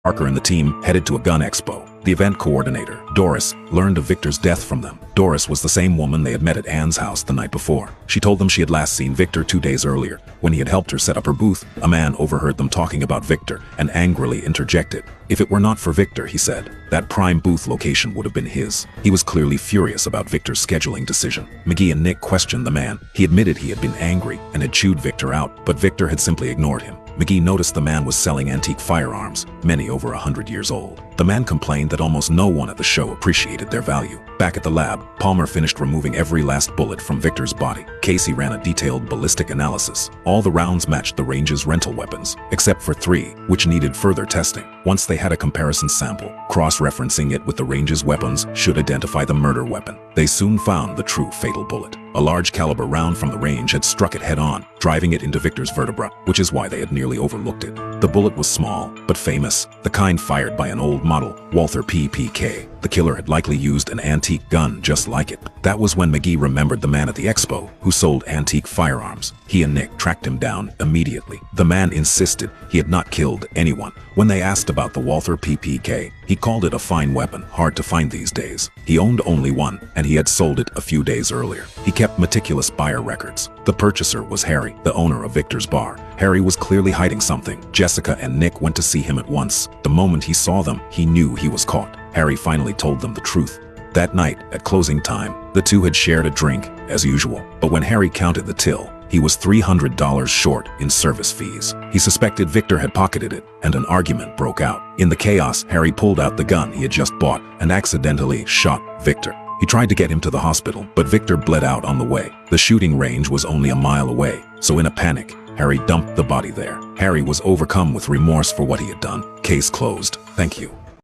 Parker and the team headed to a gun expo. The event coordinator, Doris, learned of Victor's death from them. Doris was the same woman they had met at Anne's house the night before. She told them she had last seen Victor 2 days earlier. When he had helped her set up her booth, a man overheard them talking about Victor and angrily interjected. If it were not for Victor, he said, that prime booth location would have been his. He was clearly furious about Victor's scheduling decision. McGee and Nick questioned the man. He admitted he had been angry and had chewed Victor out, but Victor had simply ignored him. McGee noticed the man was selling antique firearms, many over 100 years old. The man complained that almost no one at the show appreciated their value. Back at the lab, Palmer finished removing every last bullet from Victor's body. Casey ran a detailed ballistic analysis. All the rounds matched the range's rental weapons, except for 3, which needed further testing. Once they had a comparison sample, cross-referencing it with the range's weapons should identify the murder weapon. They soon found the true fatal bullet. A large caliber round from the range had struck it head-on, driving it into Victor's vertebra, which is why they had nearly overlooked it. The bullet was small, but famous, the kind fired by an old model, Walther PPK. The killer had likely used an antique gun just like it. That was when McGee remembered the man at the expo who sold antique firearms. He and Nick tracked him down immediately. The man insisted he had not killed anyone. When they asked about the Walther PPK, he called it a fine weapon, hard to find these days. He owned only one, and he had sold it a few days earlier. He kept meticulous buyer records. The purchaser was Harry, the owner of Victor's bar. Harry was clearly hiding something. Jessica and Nick went to see him at once. The moment he saw them, he knew he was caught. Harry finally told them the truth. That night, at closing time, the two had shared a drink, as usual. But when Harry counted the till, he was $300 short in service fees. He suspected Victor had pocketed it, and an argument broke out. In the chaos, Harry pulled out the gun he had just bought and accidentally shot Victor. He tried to get him to the hospital, but Victor bled out on the way. The shooting range was only a mile away, so in a panic, Harry dumped the body there. Harry was overcome with remorse for what he had done. Case closed. Thank you.